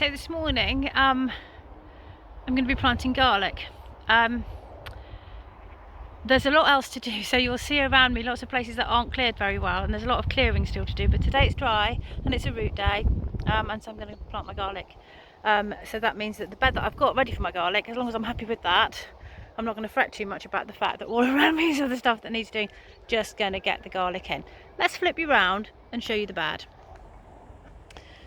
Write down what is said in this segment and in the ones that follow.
So this morning I'm going to be planting garlic. There's a lot else to do, so you'll see around me lots of places that aren't cleared very well, and there's a lot of clearing still to do, but today it's dry and it's a root day, and so I'm going to plant my garlic. So that means that the bed that I've got ready for my garlic, as long as I'm happy with that, I'm not going to fret too much about the fact that all around me is other stuff that needs doing. Just going to get the garlic in. Let's flip you round and show you the bed.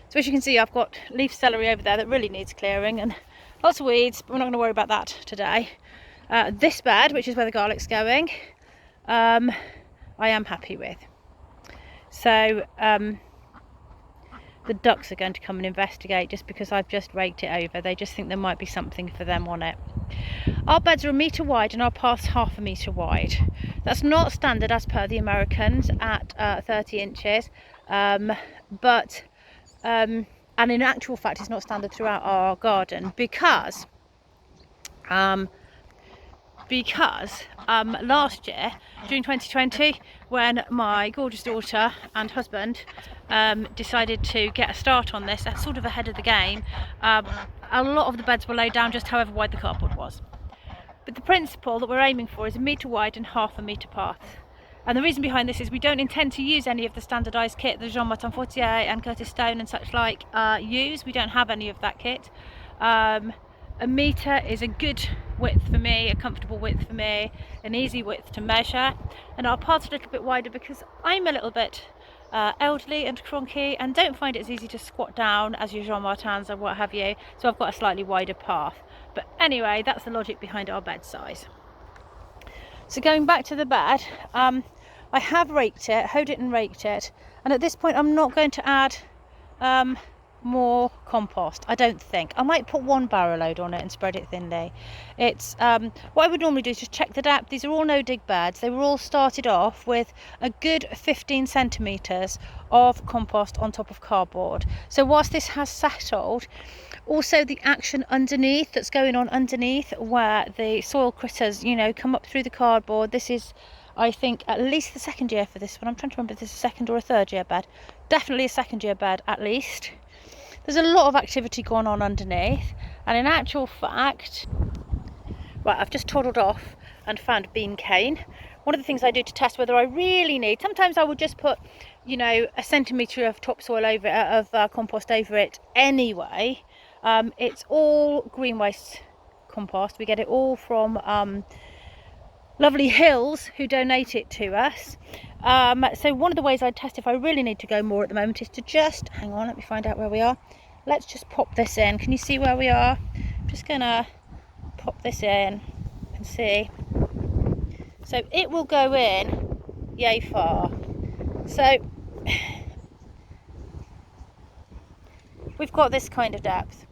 So as you can see, I've got leaf celery over there that really needs clearing and lots of weeds, but we're not going to worry about that today. This bed, which is where the garlic's going, I am happy with. So the ducks are going to come and investigate just because I've just raked it over. They just think there might be something for them on it. Our beds are 1 metre wide and our path's 1/2 metre wide. That's not standard as per the Americans at 30 inches, and in actual fact it's not standard throughout our garden because last year, during 2020, when my gorgeous daughter and husband decided to get a start on this, sort of ahead of the game, a lot of the beds were laid down just however wide the cardboard was. But the principle that we're aiming for is 1 metre wide and 1/2 metre path. And the reason behind this is we don't intend to use any of the standardised kit that Jean-Martin Fortier and Curtis Stone and such like use. We don't have any of that kit. 1 metre is a good width for me, a comfortable width for me, an easy width to measure. And our path's a little bit wider because I'm a little bit elderly and cronky and don't find it as easy to squat down as your Jean-Martins or what have you. So I've got a slightly wider path. But anyway, that's the logic behind our bed size. So going back to the bed, I have raked it, hoed it and raked it, and at this point I'm not going to add more compost, I don't think. I might put 1 barrow load on it and spread it thinly. It's what I would normally do is just check the depth. These are all no dig beds. They were all started off with a good 15 centimetres of compost on top of cardboard. So whilst this has settled, also the action underneath that's going on underneath where the soil critters, you know, come up through the cardboard. This is, I think, at least the 2nd year for this one. I'm trying to remember if this is a 2nd or a 3rd year bed. Definitely a 2nd year bed at least. There's a lot of activity going on underneath, and in actual fact, right, I've just toddled off and found bean cane. One of the things I do to test whether I really need, sometimes I would just put, you know, 1 centimetre of topsoil over it, of compost over it anyway. It's all green waste compost. We get it all from Lovely Hills, who donate it to us. So one of the ways I'd test if I really need to go more at the moment is to just, hang on, let me find out where we are. Let's just pop this in. Can you see where we are? I'm just gonna pop this in and see. So it will go in yay far. So we've got this kind of depth,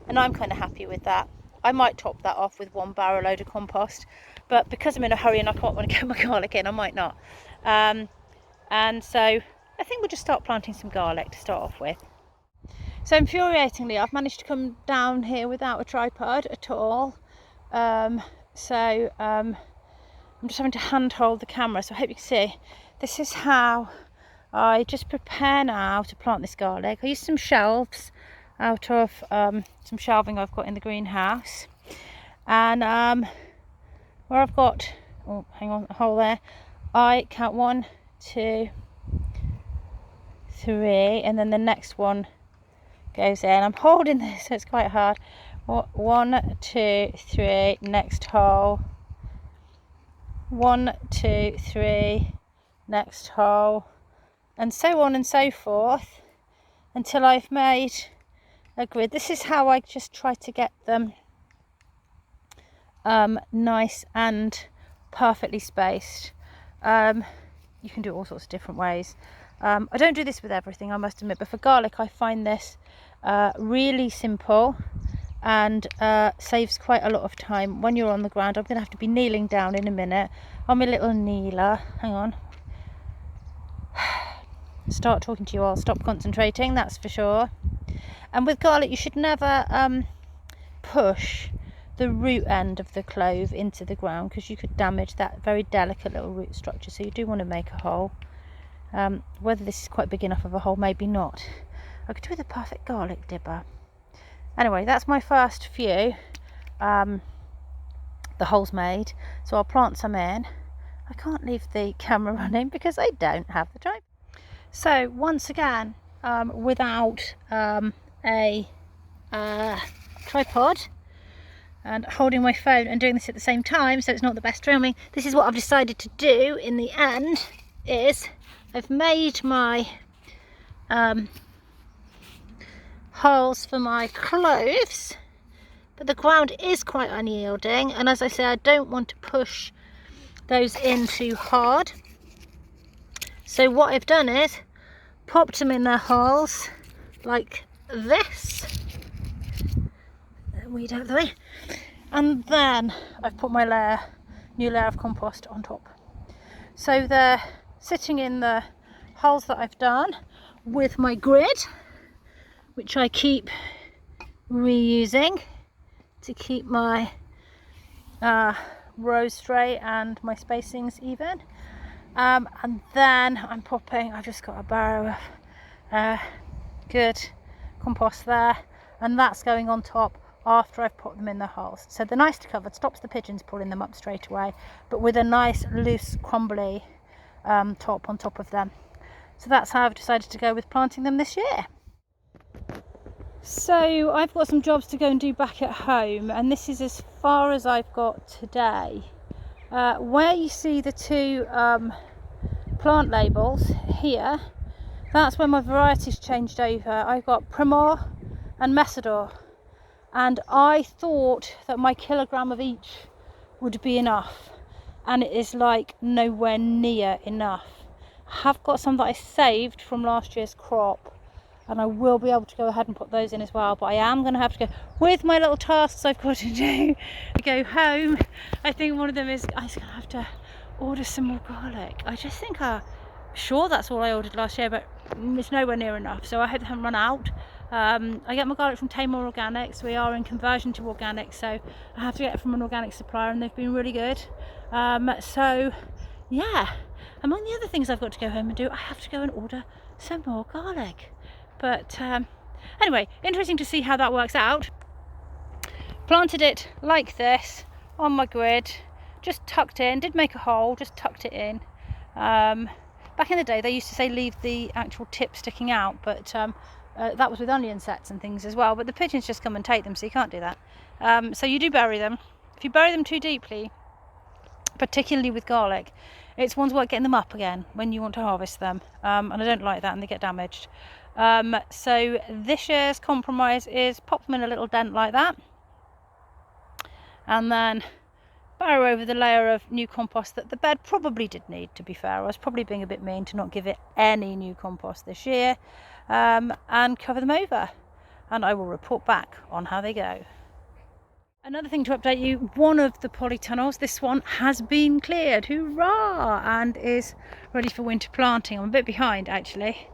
and I'm kind of happy with that. I might top that off with 1 barrow load of compost, but because I'm in a hurry and I can't want to get my garlic in, I might not. And so I think we'll just start planting some garlic to start off with. So infuriatingly, I've managed to come down here without a tripod at all. I'm just having to handhold the camera, so I hope you can see. This is how I just prepare now to plant this garlic. I used some shelves out of some shelving I've got in the greenhouse, and where I've got, oh hang on, a hole there, I count 1, 2, 3, and then the next one goes in. I'm holding this so it's quite hard. 1, 2, 3, next hole, 1, 2, 3, next hole, and so on and so forth until I've made a grid. This is how I just try to get them nice and perfectly spaced. You can do it all sorts of different ways. I don't do this with everything, I must admit, but for garlic I find this really simple and saves quite a lot of time when you're on the ground. I'm going to have to be kneeling down in a minute on my little kneeler. Hang on. Start talking to you, I'll stop concentrating, that's for sure. And with garlic, you should never push the root end of the clove into the ground because you could damage that very delicate little root structure. So you do want to make a hole. Whether this is quite big enough of a hole, maybe not. I could do with a perfect garlic dibber. Anyway, that's my first few, the holes made, so I'll plant some in. I can't leave the camera running because I don't have the tripod. So once again, without a tripod and holding my phone and doing this at the same time, so it's not the best filming, this is what I've decided to do in the end. Is I've made my holes for my clothes, but the ground is quite unyielding, and as I say, I don't want to push those in too hard. So what I've done is popped them in their holes like this, weed out of the way, and then I've put my new layer of compost on top. So they're sitting in the holes that I've done with my grid, which I keep reusing to keep my rows straight and my spacings even. And then I've just got a barrow of good compost there, and that's going on top after I've put them in the holes. So they're nicely covered, stops the pigeons pulling them up straight away, but with a nice loose crumbly top on top of them. So that's how I've decided to go with planting them this year. So I've got some jobs to go and do back at home, and this is as far as I've got today. Where you see the two plant labels here, that's where my varieties changed over. I've got Primor and Messidor, and I thought that my kilogram of each would be enough, and it is like nowhere near enough. I have got some that I saved from last year's crop, and I will be able to go ahead and put those in as well, but I am going to have to go with my little tasks I've got to do to go home. I think one of them is I'm going to have to order some more garlic. I just think sure that's all I ordered last year, but it's nowhere near enough, so I hope they haven't run out. I get my garlic from Tamar Organics. We are in conversion to organic, so I have to get it from an organic supplier, and they've been really good. So yeah, among the other things I've got to go home and do, I have to go and order some more garlic. But anyway, interesting to see how that works out. Planted it like this on my grid, just tucked in, did make a hole, just tucked it in. Back in the day they used to say leave the actual tip sticking out, but that was with onion sets and things as well, but the pigeons just come and take them, so you can't do that. So you do bury them. If you bury them too deeply, particularly with garlic, it's one's work getting them up again when you want to harvest them, and I don't like that, and they get damaged. So this year's compromise is pop them in a little dent like that, and then barrow over the layer of new compost that the bed probably did need, to be fair. I was probably being a bit mean to not give it any new compost this year, and cover them over, and I will report back on how they go. Another thing to update you, one of the polytunnels, this one, has been cleared, hurrah, and is ready for winter planting. I'm a bit behind actually.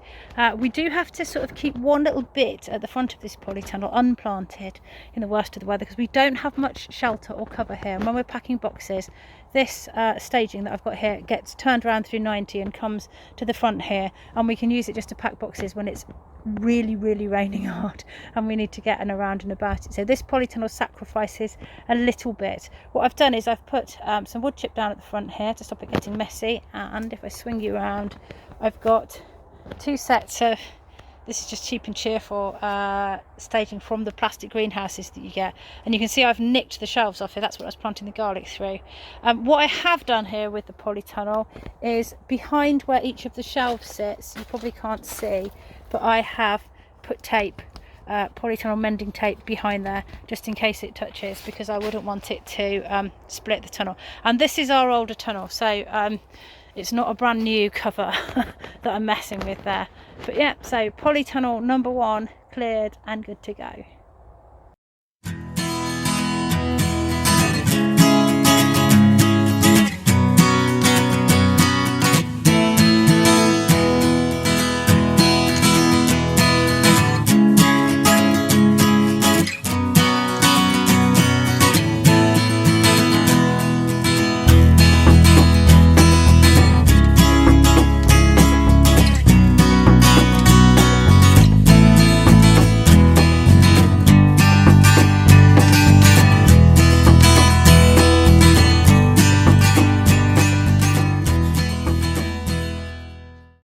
We do have to sort of keep one little bit at the front of this polytunnel unplanted in the worst of the weather, because we don't have much shelter or cover here, and when we're packing boxes, this staging that I've got here gets turned around through 90 and comes to the front here, and we can use it just to pack boxes when it's really raining hard and we need to get around and about it. So this polytunnel sacrifices a little bit. What I've done is I've put some wood chip down at the front here to stop it getting messy, and if I swing you around, I've got two sets of, this is just cheap and cheerful staging from the plastic greenhouses that you get, and you can see I've nicked the shelves off here. That's what I was planting the garlic through. What I have done here with the polytunnel is behind where each of the shelves sits, you probably can't see, but I have put tape, polytunnel mending tape behind there, just in case it touches, because I wouldn't want it to split the tunnel. And this is our older tunnel, so it's not a brand new cover that I'm messing with there. But yeah, so polytunnel number 1 cleared and good to go.